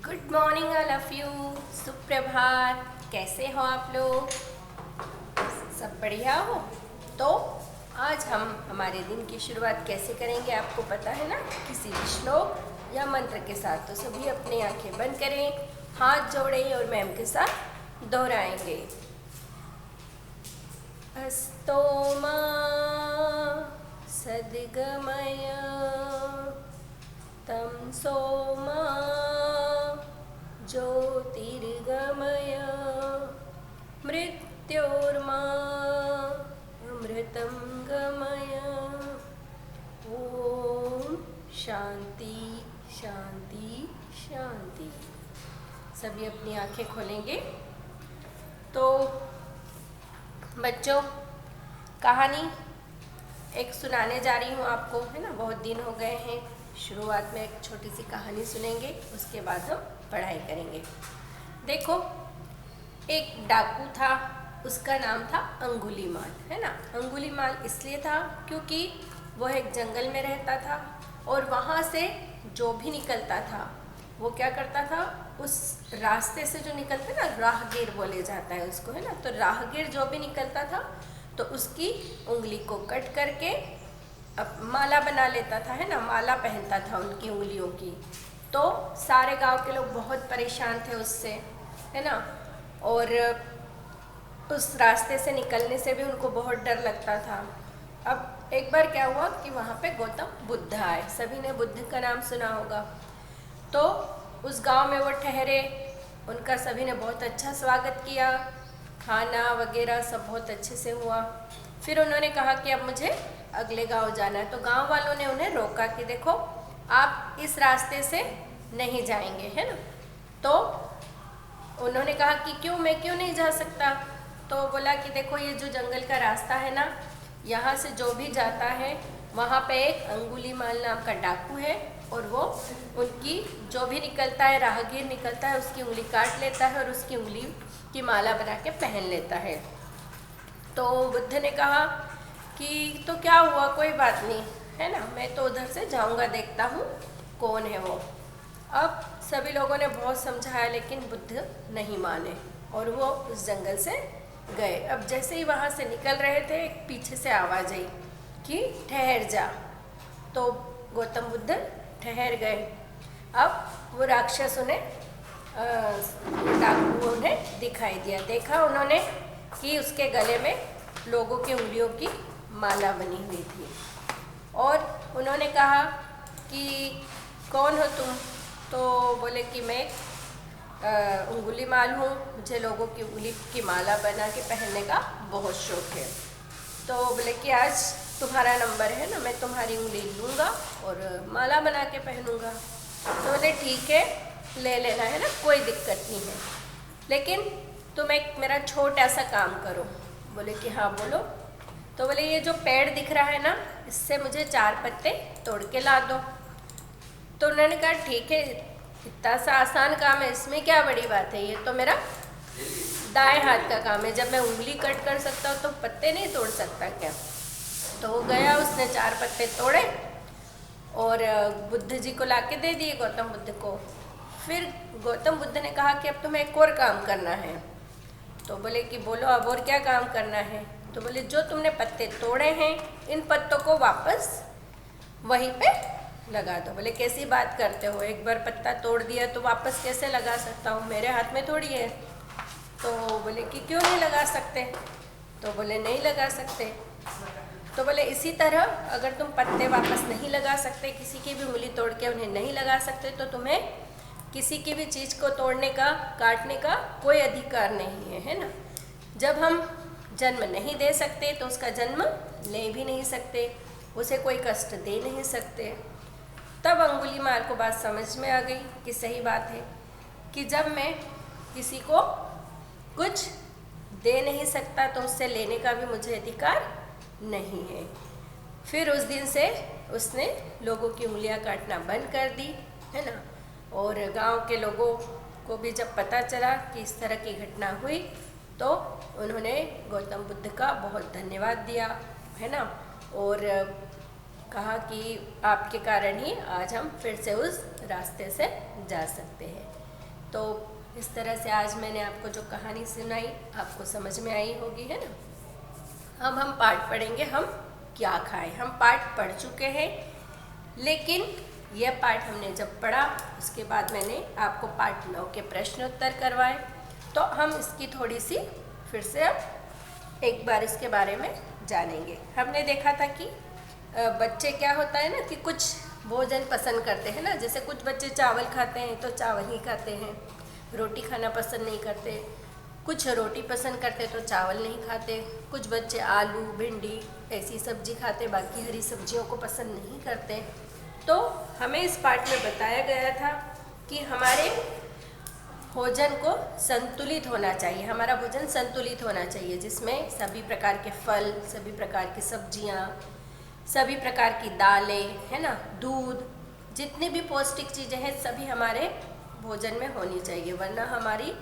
Good morning all of you. सुप्रभात। कैसे हो आप लोग? सब बढ़िया हो? तो आज हम हमारे दिन की शुरुआत कैसे करेंगे आपको पता है ना, किसी भी श्लोक या मंत्र के साथ। तो सभी अपनी आंखें बंद करें, हाथ जोड़ें और मैम के साथ दोहराएंगे। अस्तो मा सद्गमय तमसो मा ज्योतिर्गमय मृत्योर्मा अमृतं गमय। ओम शांति शांति शांति। सभी अपनी आंखें खोलेंगे। तो बच्चों, कहानी एक सुनाने जा रही हूँ आपको, है ना। बहुत दिन हो गए हैं। शुरुआत में एक छोटी सी कहानी सुनेंगे, उसके बाद हम पढ़ाई करेंगे। देखो, एक डाकू था, उसका नाम था अंगुलीमाल, है ना। अंगुलीमाल इसलिए था क्योंकि वह एक जंगल में रहता था और वहाँ से जो भी निकलता था वो क्या करता था, उस रास्ते से जो निकलता है ना, राहगीर बोले जाता है उसको, है ना। तो राहगीर जो भी निकलता था तो उसकी उंगली को कट करके अब माला बना लेता था, है ना। माला पहनता था उनकी उंगलियों की। तो सारे गांव के लोग बहुत परेशान थे उससे, है ना। और उस रास्ते से निकलने से भी उनको बहुत डर लगता था। अब एक बार क्या हुआ कि वहाँ पे गौतम बुद्ध आए। सभी ने बुद्ध का नाम सुना होगा। तो उस गांव में वो ठहरे, उनका सभी ने बहुत अच्छा स्वागत किया, खाना वगैरह सब बहुत अच्छे से हुआ। फिर उन्होंने कहा कि अब मुझे अगले गांव जाना है। तो गांव वालों ने उन्हें रोका कि देखो, आप इस रास्ते से नहीं जाएंगे, है ना। तो उन्होंने कहा कि क्यों, मैं क्यों नहीं जा सकता। तो बोला कि देखो, ये जो जंगल का रास्ता है ना, यहाँ से जो भी जाता है वहाँ पे एक अंगुलीमाल नाम का डाकू है और वो उनकी जो भी निकलता है, राहगीर निकलता है, उसकी उंगली काट लेता है और उसकी उंगली की माला बना के पहन लेता है। तो बुद्ध ने कहा कि तो क्या हुआ, कोई बात नहीं, है ना, मैं तो उधर से जाऊंगा, देखता हूँ कौन है वो। अब सभी लोगों ने बहुत समझाया लेकिन बुद्ध नहीं माने और वो उस जंगल से गए। अब जैसे ही वहाँ से निकल रहे थे, एक पीछे से आवाज़ आई कि ठहर जा। तो गौतम बुद्ध ठहर गए। अब वो राक्षस उन्हें डाकू उन्हें दिखाई दिया। देखा उन्होंने कि उसके गले में लोगों की उंगलियों की माला बनी हुई थी और उन्होंने कहा कि कौन हो तुम। तो बोले कि मैं अंगुलीमाल हूँ, मुझे लोगों की उंगली की माला बना के पहनने का बहुत शौक है। तो बोले कि आज तुम्हारा नंबर है ना, मैं तुम्हारी उंगली लूँगा और माला बना के पहनूँगा। तो बोले ठीक है, ले लेना, है ना, कोई दिक्कत नहीं है, लेकिन तुम एक मेरा छोटा सा काम करो। बोले कि हाँ बोलो। तो बोले ये जो पेड़ दिख रहा है ना, इससे मुझे 4 पत्ते तोड़ के ला दो। तो उन्होंने कहा ठीक है, इतना सा आसान काम है, इसमें क्या बड़ी बात है, ये तो मेरा दाएं हाथ का काम है, जब मैं उंगली कट कर सकता हूँ तो पत्ते नहीं तोड़ सकता क्या। तो वो गया, उसने 4 पत्ते तोड़े और बुद्ध जी को लाके दे दिए, गौतम बुद्ध को। फिर गौतम बुद्ध ने कहा कि अब तुम्हें एक और काम करना है। तो बोले कि बोलो अब और क्या काम करना है। तो बोले जो तुमने पत्ते तोड़े हैं, इन पत्तों को वापस वहीं पे लगा दो। बोले कैसी बात करते हो, एक बार पत्ता तोड़ दिया तो वापस कैसे लगा सकता हूँ, मेरे हाथ में थोड़ी है। तो बोले कि क्यों नहीं लगा सकते। तो बोले नहीं लगा सकते। तो बोले इसी तरह अगर तुम पत्ते वापस नहीं लगा सकते, किसी की भी उंगली तोड़ के उन्हें नहीं लगा सकते, तो तुम्हें किसी की भी चीज़ को तोड़ने का, काटने का कोई अधिकार नहीं है, है ना। जब हम जन्म नहीं दे सकते तो उसका जन्म ले भी नहीं सकते, उसे कोई कष्ट दे नहीं सकते। तब अंगुलीमाल को बात समझ में आ गई कि सही बात है कि जब मैं किसी को कुछ दे नहीं सकता तो उससे लेने का भी मुझे अधिकार नहीं है। फिर उस दिन से उसने लोगों की उंगलियां काटना बंद कर दी, है ना। और गांव के लोगों को भी जब पता चला कि इस तरह की घटना हुई तो उन्होंने गौतम बुद्ध का बहुत धन्यवाद दिया, है ना। और कहा कि आपके कारण ही आज हम फिर से उस रास्ते से जा सकते हैं। तो इस तरह से आज मैंने आपको जो कहानी सुनाई आपको समझ में आई होगी, है ना। अब हम पाठ पढ़ेंगे, हम क्या खाएं। हम पाठ पढ़ चुके हैं, लेकिन यह पाठ हमने जब पढ़ा उसके बाद मैंने आपको पाठ 9 के प्रश्नोत्तर करवाए, तो हम इसकी थोड़ी सी फिर से अब एक बार इसके बारे में जानेंगे। हमने देखा था कि बच्चे क्या होता है ना कि कुछ भोजन पसंद करते हैं ना, जैसे कुछ बच्चे चावल खाते हैं तो चावल ही खाते हैं, रोटी खाना पसंद नहीं करते, कुछ रोटी पसंद करते तो चावल नहीं खाते, कुछ बच्चे आलू भिंडी ऐसी सब्जी खाते, बाकी हरी सब्जियों को पसंद नहीं करते। तो हमें इस पाठ में बताया गया था कि हमारे भोजन को संतुलित होना चाहिए, हमारा भोजन संतुलित होना चाहिए, जिसमें सभी प्रकार के फल, सभी प्रकार की सब्जियां, सभी प्रकार की दालें, है ना, दूध, जितनी भी पौष्टिक चीज़ें हैं सभी हमारे भोजन में होनी चाहिए, वरना हमारी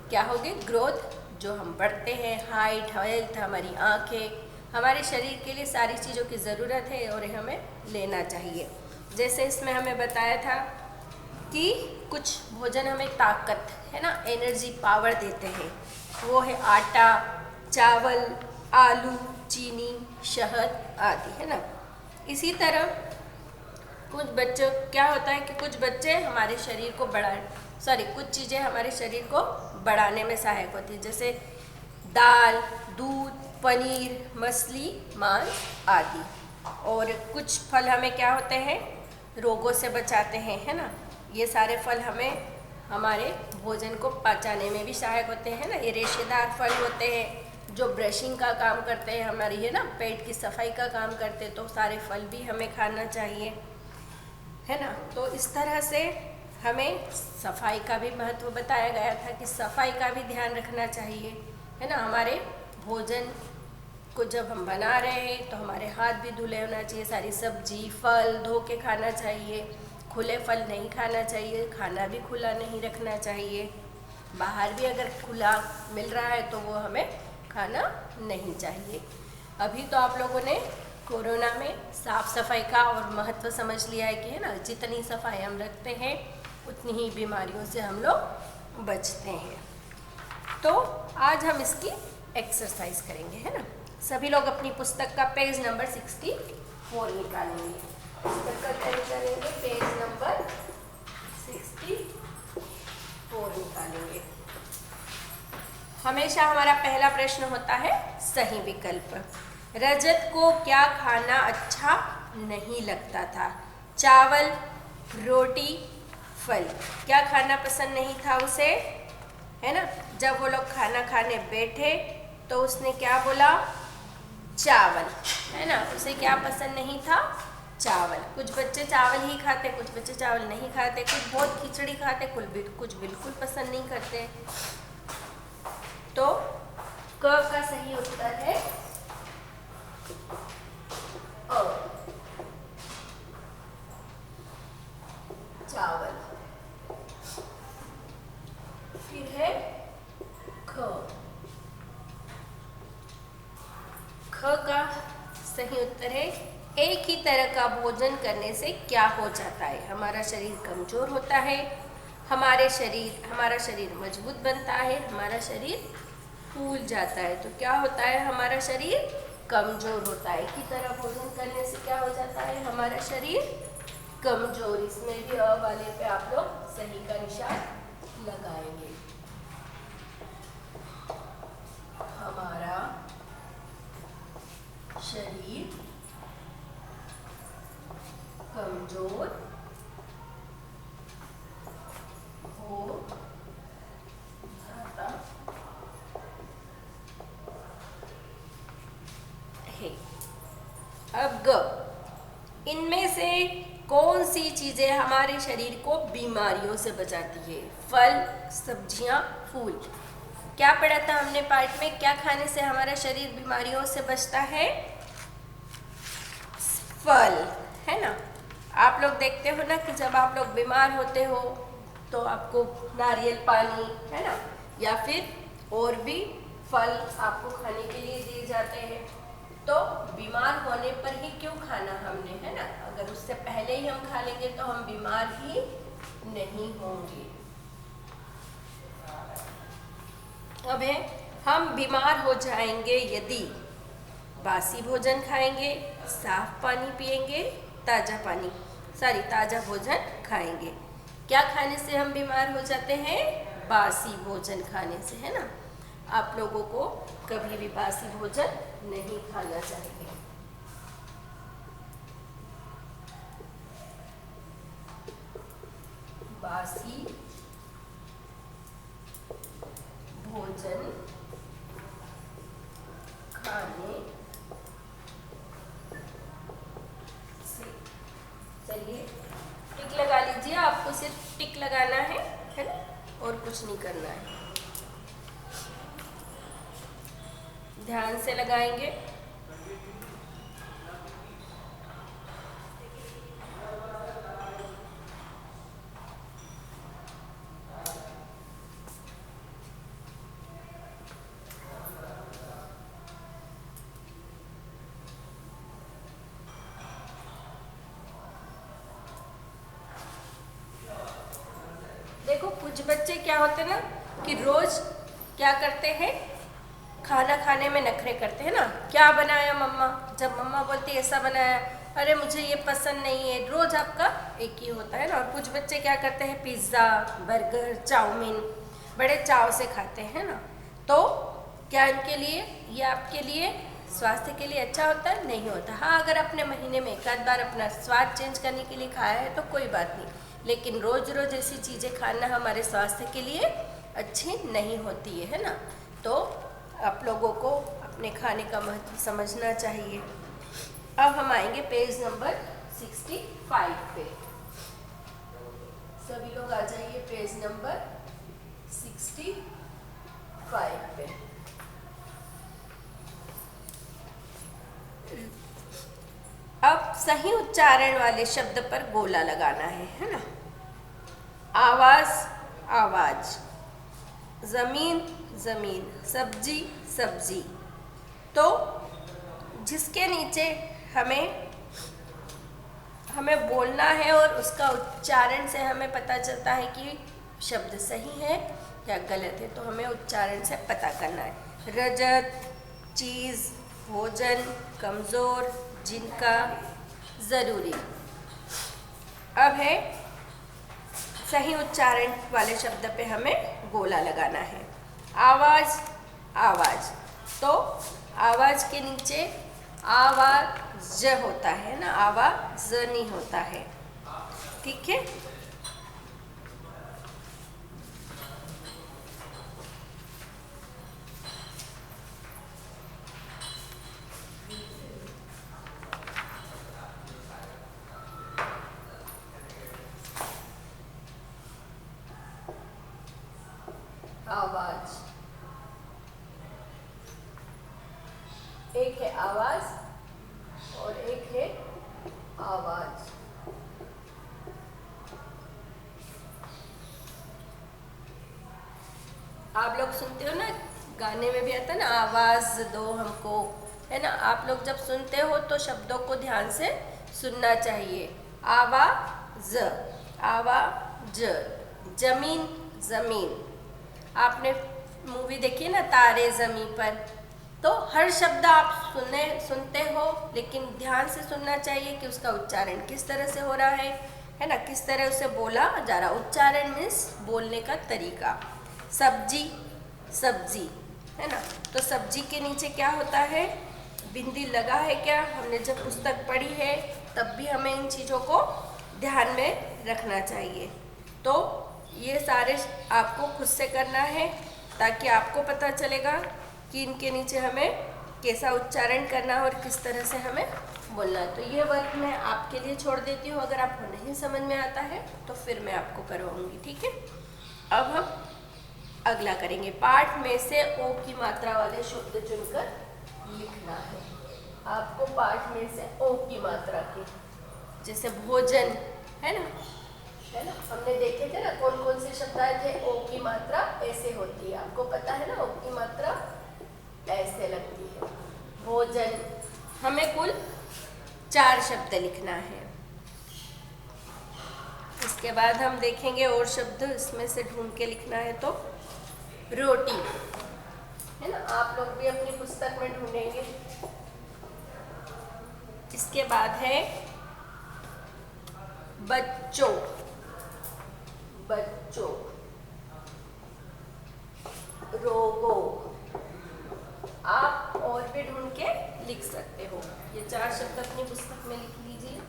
क्या होगी, ग्रोथ, जो हम बढ़ते हैं, हाइट, हेल्थ, हमारी आँखें, हमारे शरीर के लिए सारी चीज़ों की ज़रूरत है और हमें लेना चाहिए। जैसे इसमें हमें बताया था कि कुछ भोजन हमें ताकत, है ना, एनर्जी, पावर देते हैं, वो है आटा, चावल, आलू, चीनी, शहद आदि, है ना। इसी तरह कुछ बच्चों क्या होता है कि कुछ बच्चे हमारे शरीर को कुछ चीज़ें हमारे शरीर को बढ़ाने में सहायक होती है, जैसे दाल, दूध, पनीर, मछली, मांस आदि। और कुछ फल हमें क्या होते हैं, रोगों से बचाते हैं, है ना। ये सारे फल हमें हमारे भोजन को पचाने में भी सहायक होते हैं ना। ये रेशेदार फल होते हैं जो ब्रशिंग का काम करते हैं, हमारी, है ना, पेट की सफाई का काम करते हैं, तो सारे फल भी हमें खाना चाहिए, है ना। तो इस तरह से हमें सफाई का भी महत्व बताया गया था कि सफाई का भी ध्यान रखना चाहिए, है ना। हमारे भोजन को जब हम बना रहे हैं तो हमारे हाथ भी धुले होना चाहिए, सारी सब्जी फल धो के खाना चाहिए, खुले फल नहीं खाना चाहिए, खाना भी खुला नहीं रखना चाहिए, बाहर भी अगर खुला मिल रहा है तो वो हमें खाना नहीं चाहिए। अभी तो आप लोगों ने कोरोना में साफ सफाई का और महत्व समझ लिया है कि, है ना, जितनी सफाई हम रखते हैं उतनी ही बीमारियों से हम लोग बचते हैं। तो आज हम इसकी एक्सरसाइज करेंगे, है ना। सभी लोग अपनी पुस्तक का पेज नंबर 64 निकालेंगे। पुस्तक का पेज करेंगे, पेज नंबर 64 निकालेंगे। हमेशा हमारा पहला प्रश्न होता है सही विकल्प। रजत को क्या खाना अच्छा नहीं लगता था? चावल, रोटी, फल। क्या खाना पसंद नहीं था उसे, है ना। जब वो लोग खाना खाने बैठे तो उसने क्या बोला, चावल, है ना। उसे क्या पसंद नहीं था, चावल। कुछ बच्चे चावल ही खाते, कुछ बच्चे चावल नहीं खाते, कुछ बहुत खिचड़ी खाते, कुछ बिल्कुल पसंद नहीं करते। तो क का सही उत्तर है अ, चावल। फिर है ख। ख का सही उत्तर है एक ही तरह का भोजन करने से क्या हो जाता है? हमारा शरीर कमजोर होता है, हमारा शरीर मजबूत बनता है, हमारा शरीर फूल जाता है। तो क्या होता है, हमारा शरीर कमजोर होता है। एक ही तरह भोजन करने से क्या हो जाता है, हमारा शरीर कमजोर। इसमें भी अ वाले पे आप लोग सही का निशान लगाएंगे। हमारा शरीर कमजोर हो जाता है। अब ग, इनमें से कौन सी चीजें हमारे शरीर को बीमारियों से बचाती है? फल, सब्जियां, फूल। क्या पढ़ा था हमने पाठ में, क्या खाने से हमारा शरीर बीमारियों से बचता है? फल, है ना। आप लोग देखते हो ना कि जब आप लोग बीमार होते हो तो आपको नारियल पानी, है ना, या फिर और भी फल आपको खाने के लिए दिए जाते हैं। तो बीमार होने पर ही क्यों खाना हमने, है ना। अगर उससे पहले ही हम खा लेंगे तो हम बीमार ही नहीं होंगे। अब है हम बीमार हो जाएंगे यदि बासी भोजन खाएंगे, साफ पानी पिएंगे, ताज़ा भोजन खाएंगे। क्या खाने से हम बीमार हो जाते हैं? बासी भोजन खाने से, है ना। आप लोगों को कभी भी बासी भोजन नहीं खाना चाहिए। बासी भोजन खाने से, चलिए टिक लगा लीजिए। आपको सिर्फ टिक लगाना है ना, और कुछ नहीं करना है। ध्यान से लगाएंगे। देखो कुछ बच्चे क्या होते हैं ना कि रोज क्या करते हैं, खाना खाने में नखरे करते हैं ना। क्या बनाया मम्मा? जब मम्मा बोलती है ऐसा बनाया, अरे मुझे ये पसंद नहीं है। रोज आपका एक ही होता है ना। और कुछ बच्चे क्या करते हैं, पिज़्ज़ा, बर्गर, चाउमीन बड़े चाव से खाते हैं ना। तो क्या इनके लिए, ये आपके लिए, स्वास्थ्य के लिए अच्छा होता है? नहीं होता। हाँ, अगर अपने महीने में एक आध बार अपना स्वाद चेंज करने के लिए खाया है तो कोई बात नहीं, लेकिन रोज रोज ऐसी चीज़ें खाना हमारे स्वास्थ्य के लिए अच्छी नहीं होती है ना। तो आप लोगों को अपने खाने का महत्व समझना चाहिए। अब हम आएंगे पेज नंबर 65 पे। सभी लोग आ जाइए पेज नंबर 65 पे। अब सही उच्चारण वाले शब्द पर गोला लगाना है ना। आवाज, आवाज, जमीन, जमीन, सब्जी, सब्जी। तो जिसके नीचे हमें बोलना है और उसका उच्चारण से हमें पता चलता है कि शब्द सही है या गलत है, तो हमें उच्चारण से पता करना है। रजत, चीज़, भोजन, कमज़ोर, जिनका, ज़रूरी। अब है सही उच्चारण वाले शब्द पे हमें गोला लगाना है। आवाज़, आवाज़। तो आवाज़ के नीचे आवाज़ होता है ना, आवाज़ नहीं होता है। ठीक है। आवाज, एक है आवाज और एक है आवाज। आप लोग सुनते हो ना, गाने में भी आता है ना, आवाज दो हमको, है ना। आप लोग जब सुनते हो तो शब्दों को ध्यान से सुनना चाहिए। आवाज, आवाज, जमीन, जमीन। आपने मूवी देखी है ना तारे ज़मीं पर, तो हर शब्द आप सुनते हो, लेकिन ध्यान से सुनना चाहिए कि उसका उच्चारण किस तरह से हो रहा है ना, किस तरह उसे बोला जा रहा। उच्चारण मीन्स बोलने का तरीका। सब्जी, सब्जी, है ना। तो सब्जी के नीचे क्या होता है, बिंदी लगा है क्या? हमने जब पुस्तक पढ़ी है तब भी हमें इन चीज़ों को ध्यान में रखना चाहिए। तो ये सारे आपको खुद से करना है ताकि आपको पता चलेगा कि इनके नीचे हमें कैसा उच्चारण करना है और किस तरह से हमें बोलना है। तो ये वर्क मैं आपके लिए छोड़ देती हूँ। अगर आपको नहीं समझ में आता है तो फिर मैं आपको करवाऊँगी, ठीक है। अब हम अगला करेंगे। पाठ में से ओ की मात्रा वाले शब्द चुनकर लिखना है। आपको पाठ में से ओ की मात्रा के, जैसे भोजन, है ना, हमने देखे थे ना कौन कौन से शब्द आए थे। ओ की मात्रा ऐसे होती है, आपको पता है ना, ओ की मात्रा ऐसे लगती है। भोजन, हमें कुल 4 शब्द लिखना है। इसके बाद हम देखेंगे और शब्द इसमें से ढूंढ के लिखना है। तो रोटी, है ना, आप लोग भी अपनी पुस्तक में ढूंढेंगे। इसके बाद है बच्चों, बच्चों, रोगों। आप और भी ढूंढ के लिख सकते हो। ये 4 शब्द अपनी पुस्तक में लिख लीजिए।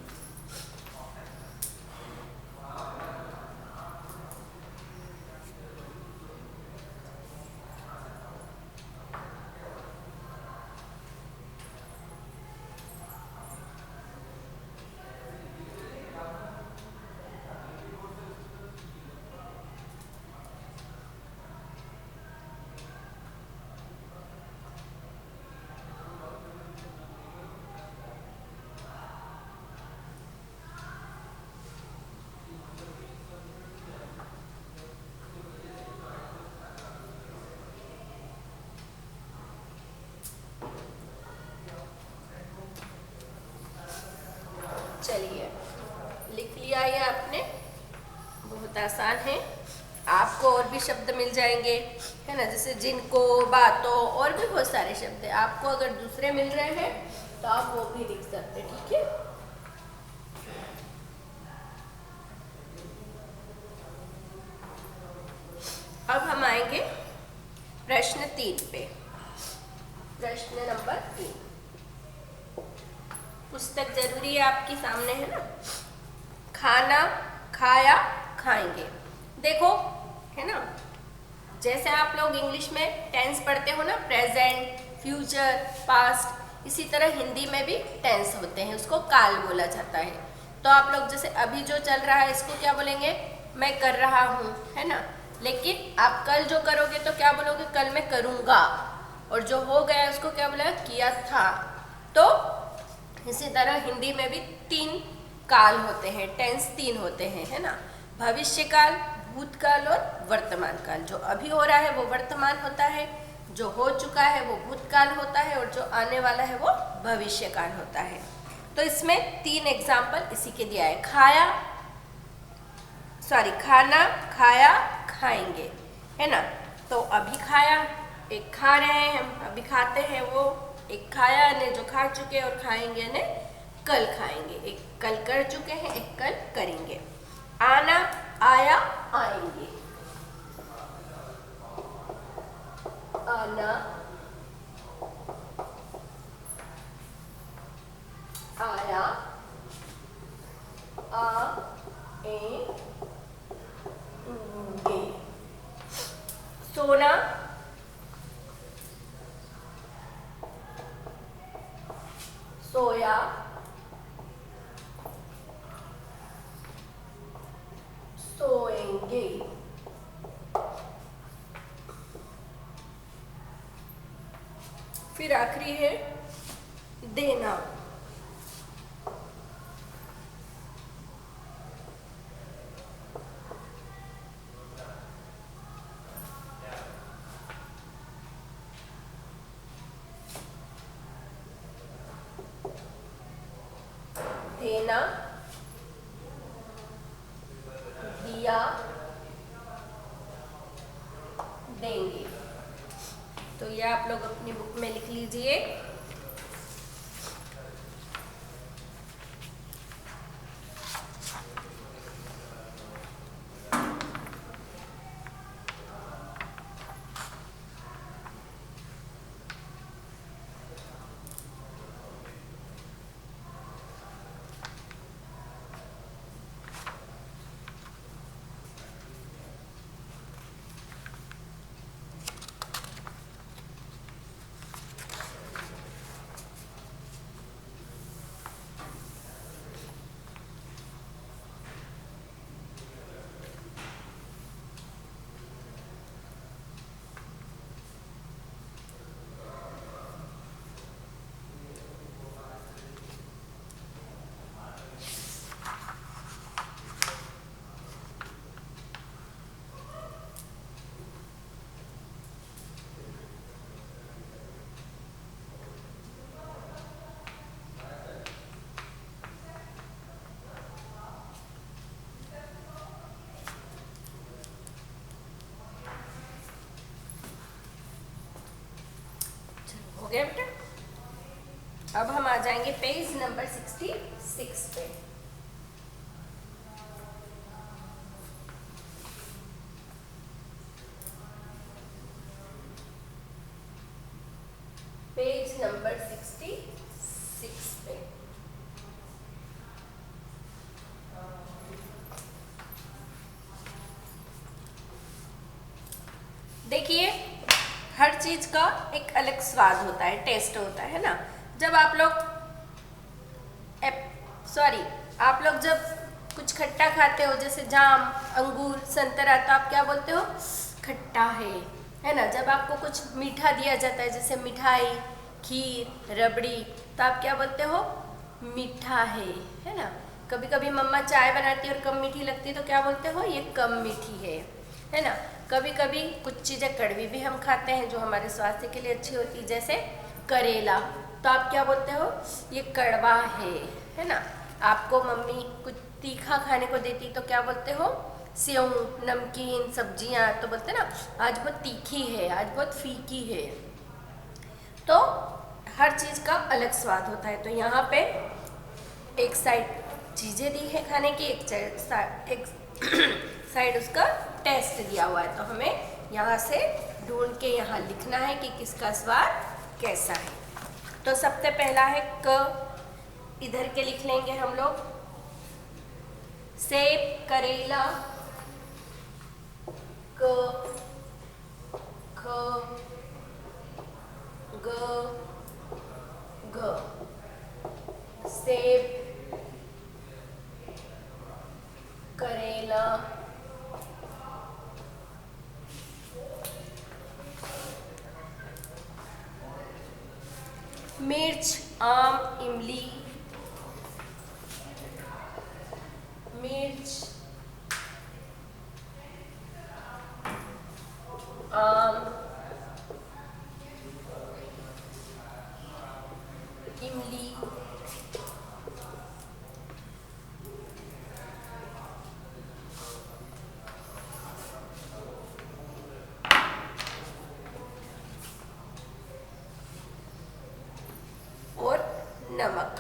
चलिए, लिख लिया ये आपने, बहुत आसान है। आपको और भी शब्द मिल जाएंगे, है ना, जैसे जिनको, बातों, और भी बहुत सारे शब्द हैं। आपको अगर दूसरे मिल रहे हैं तो आप वो भी लिख सकते हैं, ठीक है। अब हम आएंगे प्रश्न 3 पे। प्रश्न नंबर 3, पुस्तक जरूरी है आपके सामने, है ना। खाना, खाया, खाएंगे। देखो, है ना, जैसे आप लोग इंग्लिश में टेंस पढ़ते हो ना, प्रेजेंट, फ्यूचर, पास्ट, इसी तरह हिंदी में भी टेंस होते हैं, उसको काल बोला जाता है। तो आप लोग जैसे अभी जो चल रहा है इसको क्या बोलेंगे, मैं कर रहा हूँ, है ना। लेकिन आप कल जो करोगे तो क्या बोलोगे, कल मैं करूँगा। और जो हो गया उसको क्या बोलेगा, किया था। तो इसी तरह हिंदी में भी 3 काल होते हैं, टेंस 3 होते हैं, है ना। भविष्य काल, भूतकाल और वर्तमान काल। जो अभी हो रहा है वो वर्तमान होता है, जो हो चुका है वो भूतकाल होता है, और जो आने वाला है वो भविष्य काल होता है। तो इसमें 3 एग्जाम्पल इसी के दिया है। खाना, खाया, खाएंगे, है ना। तो अभी खाया, एक खा रहे हैं हम, अभी खाते हैं, वो एक खाया ने जो खा चुके, और खाएंगे ने कल खाएंगे। एक कल कर चुके हैं, एक कल करेंगे। आना, आया, आएंगे। आना, आया, आएंगे। सोना, सोया, सोएंगे। फिर आखिरी है देना। देना, दिया, देंगे। तो ये आप लोग अपनी बुक में लिख लीजिए। गया बेटा। अब हम आ जाएंगे पेज नंबर 66 पे। पेज नंबर 66 पे देखिए, हर चीज का एक अलग स्वाद होता है, टेस्ट होता है ना। जब आप लोग आप लोग जब कुछ खट्टा खाते हो, जैसे जाम, अंगूर, संतरा, तो आप क्या बोलते हो? खट्टा है ना। जब आपको कुछ मीठा दिया जाता है, जैसे मिठाई, खीर, रबड़ी, तो आप क्या बोलते हो? मीठा है ना। कभी कभी मम्मा चाय बनाती है और कम मीठी लगती है तो क्या बोलते हो? ये कम मीठी है ना। कभी कभी कुछ चीज़ें कड़वी भी हम खाते हैं जो हमारे स्वास्थ्य के लिए अच्छी होती है, जैसे करेला, तो आप क्या बोलते हो? ये कड़वा है ना। आपको मम्मी कुछ तीखा खाने को देती तो क्या बोलते हो? सेव, नमकीन, सब्जियां, तो बोलते ना आज बहुत तीखी है, आज बहुत फीकी है। तो हर चीज़ का अलग स्वाद होता है। तो यहाँ पे एक साइड चीज़ें दी है खाने की, एक साइड उसका टेस्ट दिया हुआ है। तो हमें यहाँ से ढूंढ के यहाँ लिखना है कि किसका स्वाद कैसा है। तो सबसे पहला है क, इधर के लिख लेंगे हम लोग। सेब, करेला, क, ख, ग, घ। सेब, करेला, मिर्च, आम, इमली, मिर्च, आम, इमली, और नमक।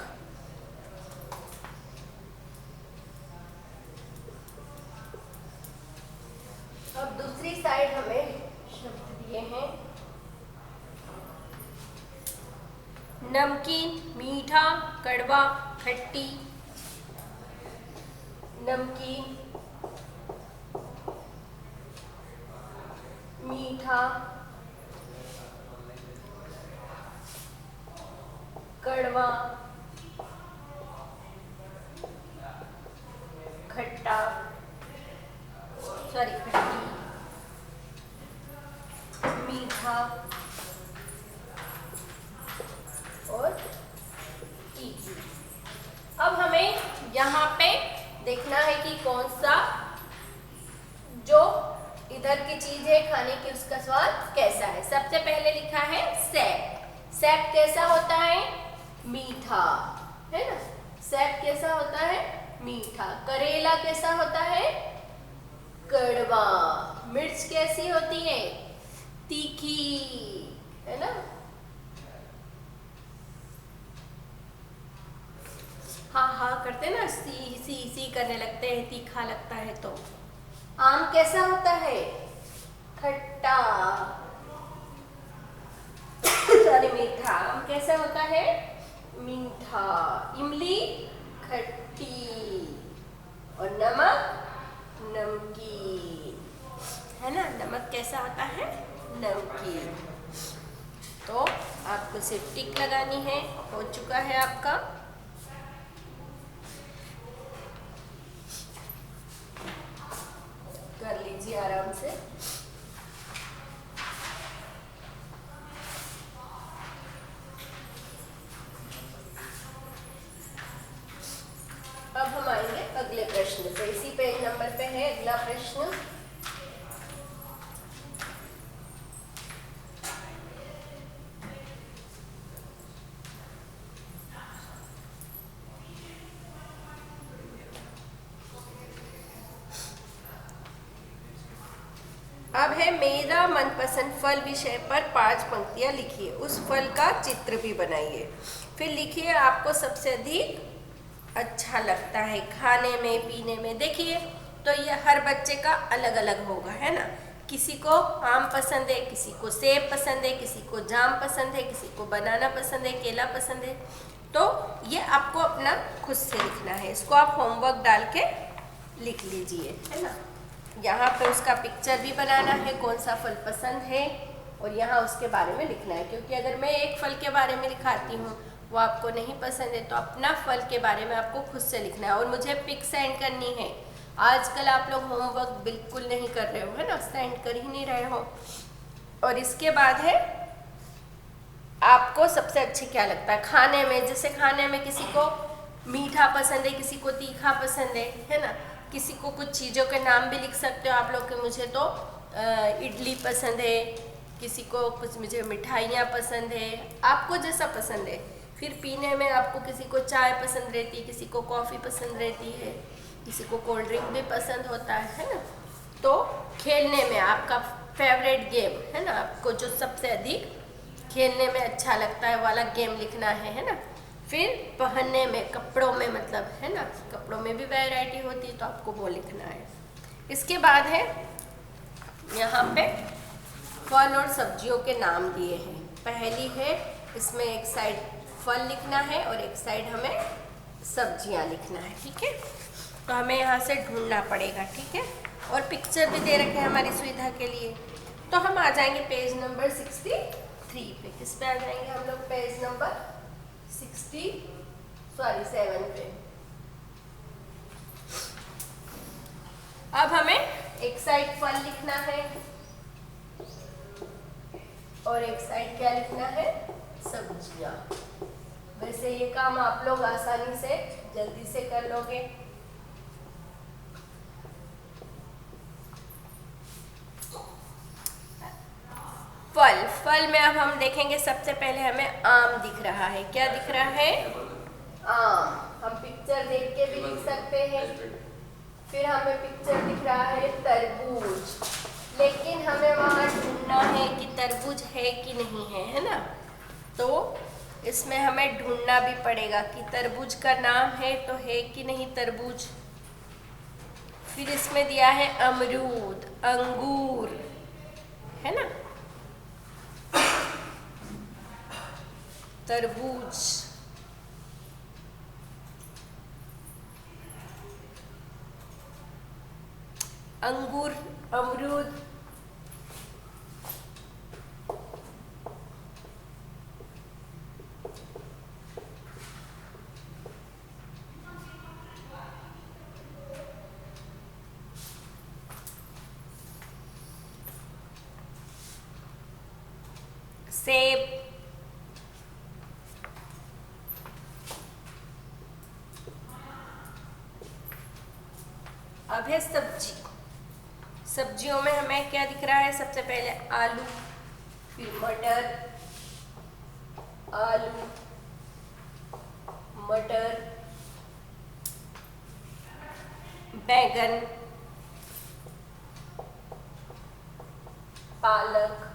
अब दूसरी साइड हमें शब्द दिए हैं नमकीन, मीठा, कड़वा, खट्टी। नमकीन, मीठा, कड़वा, खट्टा, खट्टी, मीठा और तीखी। अब हमें यहाँ पे देखना है कि कौन सा जो इधर की चीज है खाने की उसका स्वाद कैसा है। सबसे पहले लिखा है सेब। सेब कैसा होता है? मीठा, है ना। सेब कैसा होता है? मीठा। करेला कैसा होता है? कड़वा। मिर्च कैसी होती है? तीखी, है ना। हाँ करते ना, सी करने लगते हैं, तीखा लगता है तो। आम कैसा होता है? खट्टा, सॉरी मीठा। आम कैसा होता है? मीठा। इमली खट्टी और नमक नमकीन, है ना। नमक कैसा होता है? नमकीन। तो आपको सिर्फ टिक लगानी है। हो चुका है आपका। कर लीजिए आराम से। अब हम आएंगे अगले प्रश्न पे। इसी पेज नंबर पे है अगला प्रश्न। अब है मेरा मनपसंद फल विषय पर 5 पंक्तियां लिखिए, उस फल का चित्र भी बनाइए। फिर लिखिए आपको सबसे अधिक अच्छा लगता है खाने में पीने में। देखिए तो ये हर बच्चे का अलग अलग होगा, है ना। किसी को आम पसंद है, किसी को सेब पसंद है, किसी को जाम पसंद है, किसी को बनाना पसंद है, केला पसंद है। तो ये आपको अपना खुद से लिखना है। इसको आप होमवर्क डाल के लिख लीजिए, है ना। यहाँ पे उसका पिक्चर भी बनाना है, कौन सा फल पसंद है, और यहाँ उसके बारे में लिखना है। क्योंकि अगर मैं एक फल के बारे में लिखाती हूँ वो आपको नहीं पसंद है, तो अपना फल के बारे में आपको खुद से लिखना है और मुझे पिक सेंड करनी है। आजकल आप लोग होमवर्क बिल्कुल नहीं कर रहे हो, है ना, सेंड कर ही नहीं रहे हो। और इसके बाद है आपको सबसे अच्छे क्या लगता है खाने में। जैसे खाने में किसी को मीठा पसंद है, किसी को तीखा पसंद है ना। किसी को कुछ चीज़ों के नाम भी लिख सकते हो आप लोग के। मुझे तो इडली पसंद है, किसी को कुछ मुझे मिठाइयाँ पसंद है, आपको जैसा पसंद है। फिर पीने में आपको किसी को चाय पसंद रहती है, किसी को कॉफ़ी पसंद रहती है, किसी को कोल्ड ड्रिंक भी पसंद होता है ना। तो खेलने में आपका फेवरेट गेम, है ना, आपको जो सबसे अधिक खेलने में अच्छा लगता है वाला गेम लिखना है ना। फिर पहनने में, कपड़ों में मतलब, है ना, कपड़ों में भी वैरायटी होती है तो आपको वो लिखना है। इसके बाद है यहाँ पे फल और सब्जियों के नाम दिए हैं। पहली है, इसमें एक साइड फल लिखना है और एक साइड हमें सब्जियाँ लिखना है, ठीक है। तो हमें यहाँ से ढूंढना पड़ेगा, ठीक है। और पिक्चर भी दे रखे हैं हमारी सुविधा के लिए। तो हम आ जाएंगे पेज नंबर 63 पे। किस पे आ जाएंगे हम लोग? पेज नंबर 7 पे। अब हमें एक साइड फल लिखना है और एक साइड क्या लिखना है? सब्जियां। वैसे ये काम आप लोग आसानी से जल्दी से कर लोगे। फल में अब हम देखेंगे, सबसे पहले हमें आम दिख रहा है। क्या दिख रहा है? आम। हम पिक्चर देख के भी लिख सकते हैं। फिर हमें पिक्चर दिख रहा है तरबूज, लेकिन हमें वहाँ ढूंढना है कि तरबूज है कि नहीं है, है ना। तो इसमें हमें ढूंढना भी पड़ेगा कि तरबूज का नाम है तो है कि नहीं तरबूज। फिर इसमें दिया है अमरूद, अंगूर, है ना, तरबूज, अंगूर, अमरूद, सेब, अब है सब्जी। सब्जियों में हमें क्या दिख रहा है? सबसे पहले आलू, फिर मटर, आलू, मटर, बैगन, पालक,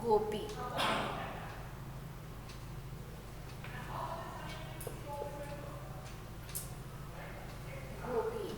गोभी, गोभी,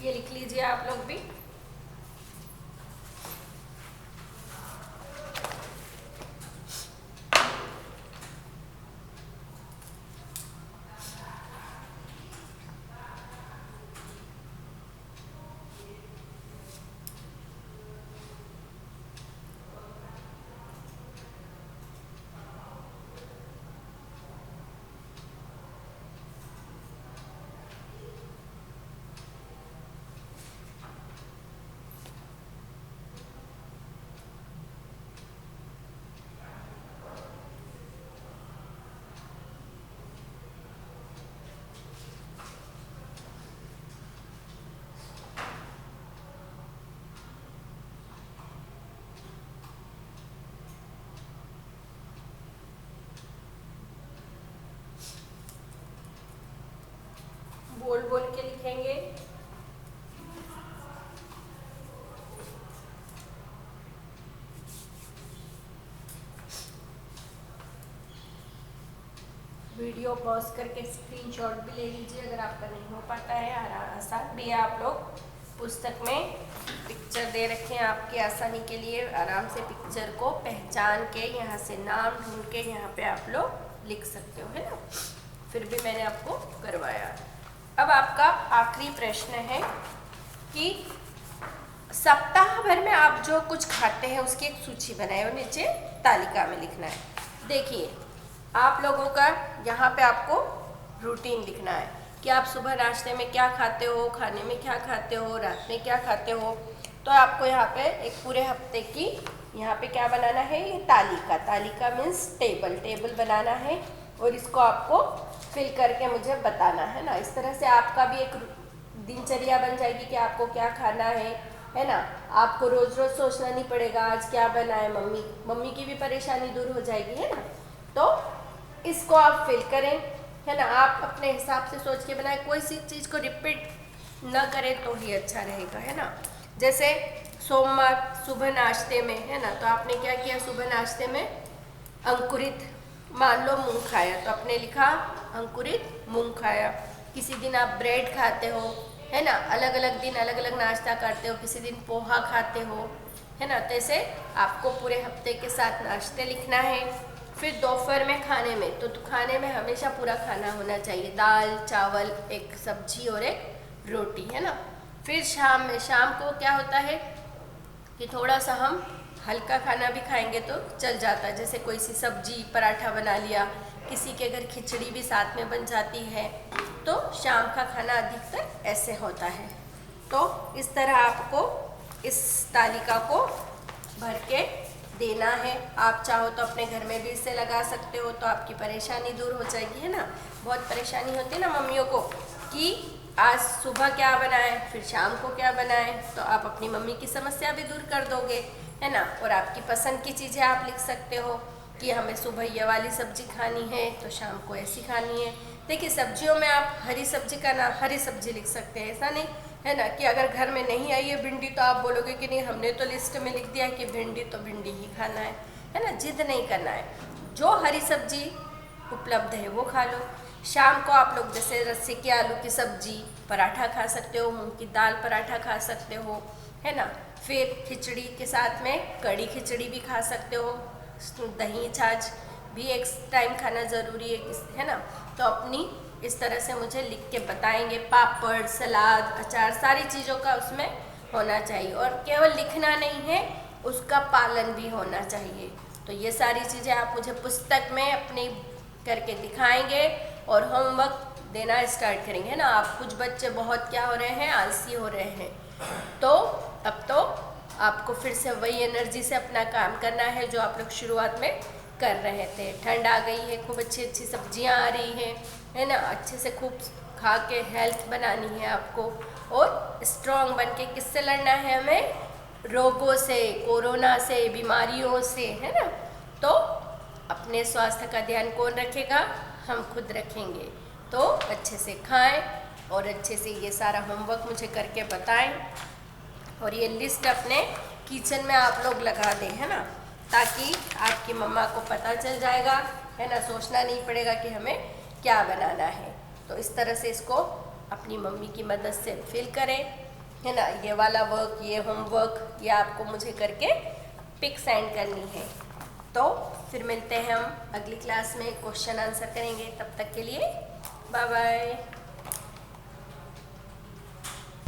ये लिख लीजिए आप लोग भी। बोल बोल के लिखेंगे। वीडियो पॉज करके स्क्रीनशॉट भी ले लीजिए अगर आपका नहीं हो पाता है। आसान भी है, आप लोग पुस्तक में पिक्चर दे रखे हैं आपकी आसानी के लिए। आराम से पिक्चर को पहचान के यहाँ से नाम ढूंढ के यहाँ पे आप लोग लिख सकते हो, है ना। फिर भी मैंने आपको करवाया। अब आपका आखिरी प्रश्न है कि सप्ताह भर में आप जो कुछ खाते हैं उसकी एक सूची बनाए और नीचे तालिका में लिखना है। देखिए आप लोगों का यहाँ पे आपको रूटीन लिखना है कि आप सुबह नाश्ते में क्या खाते हो, खाने में क्या खाते हो, रात में क्या खाते हो। तो आपको यहाँ पे एक पूरे हफ्ते की यहाँ पे क्या बनाना है, ये तालिका। तालिका मीन्स टेबल, टेबल बनाना है और इसको आपको फिल करके मुझे बताना है ना। इस तरह से आपका भी एक दिनचर्या बन जाएगी कि आपको क्या खाना है ना। आपको रोज रोज सोचना नहीं पड़ेगा आज क्या बना है। मम्मी की भी परेशानी दूर हो जाएगी, है ना। तो इसको आप फिल करें, है ना। आप अपने हिसाब से सोच के बनाएं, कोई सी चीज़ को रिपीट न करें तो ही अच्छा रहेगा, है ना। जैसे सोमवार सुबह नाश्ते में, है ना, तो आपने क्या किया, सुबह नाश्ते में अंकुरित मान लो मूंग खाया, तो आपने लिखा अंकुरित मूंग खाया। किसी दिन आप ब्रेड खाते हो, है ना, अलग अलग दिन अलग अलग नाश्ता करते हो। किसी दिन पोहा खाते हो, है ना। तो ऐसे आपको पूरे हफ्ते के साथ नाश्ते लिखना है। फिर दोपहर में खाने में, तो खाने में हमेशा पूरा खाना होना चाहिए, दाल चावल एक सब्जी और एक रोटी, है ना। फिर शाम में, शाम को क्या होता है कि थोड़ा सा हम हल्का खाना भी खाएंगे तो चल जाता है। जैसे कोई सी सब्जी पराठा बना लिया, किसी के घर खिचड़ी भी साथ में बन जाती है। तो शाम का खाना अधिकतर ऐसे होता है। तो इस तरह आपको इस तालिका को भर के देना है। आप चाहो तो अपने घर में भी इसे लगा सकते हो, तो आपकी परेशानी दूर हो जाएगी, है ना। बहुत परेशानी होती है ना मम्मियों को कि आज सुबह क्या बनाएं फिर शाम को क्या बनाएं। तो आप अपनी मम्मी की समस्या भी दूर कर दोगे, है ना। और आपकी पसंद की चीज़ें आप लिख सकते हो कि हमें सुबह ये वाली सब्जी खानी है तो शाम को ऐसी खानी है। देखिए सब्जियों में आप हरी सब्जी का नाम हरी सब्जी लिख सकते हैं, ऐसा नहीं है ना कि अगर घर में नहीं आई है भिंडी तो आप बोलोगे कि नहीं हमने तो लिस्ट में लिख दिया कि भिंडी तो भिंडी ही खाना है ना। जिद नहीं करना है, जो हरी सब्जी उपलब्ध है वो खा लो। शाम को आप लोग जैसे रस्से की आलू की सब्जी पराठा खा सकते हो, मूंग की दाल पराठा खा सकते हो, है ना। फिर खिचड़ी के साथ में कड़ी खिचड़ी भी खा सकते हो। दही छाछ भी एक टाइम खाना ज़रूरी है ना। तो अपनी इस तरह से मुझे लिख के बताएंगे। पापड़ सलाद अचार सारी चीज़ों का उसमें होना चाहिए, और केवल लिखना नहीं है उसका पालन भी होना चाहिए। तो ये सारी चीज़ें आप मुझे पुस्तक में अपनी करके दिखाएंगे और होमवर्क देना स्टार्ट करेंगे, है ना। आप कुछ बच्चे बहुत क्या हो रहे हैं, आलसी हो रहे हैं। तो अब तो आपको फिर से वही एनर्जी से अपना काम करना है जो आप लोग शुरुआत में कर रहे थे। ठंड आ गई है, खूब अच्छी अच्छी सब्जियां आ रही हैं, है ना। अच्छे से खूब खा के हेल्थ बनानी है आपको, और स्ट्रॉन्ग बन के किससे लड़ना है हमें, रोगों से, कोरोना से, बीमारियों से, है ना। तो अपने स्वास्थ्य का ध्यान कौन रखेगा, हम खुद रखेंगे। तो अच्छे से खाएं और अच्छे से ये सारा होमवर्क मुझे करके बताएं, और ये लिस्ट अपने किचन में आप लोग लगा दें, है ना, ताकि आपकी मम्मा को पता चल जाएगा, है ना। सोचना नहीं पड़ेगा कि हमें क्या बनाना है। तो इस तरह से इसको अपनी मम्मी की मदद से फिल करें, है ना। ये वाला वर्क, ये होमवर्क, ये आपको मुझे करके पिक सेंड करनी है। तो फिर मिलते हैं हम अगली क्लास में, क्वेश्चन आंसर करेंगे। तब तक के लिए बाय बाय।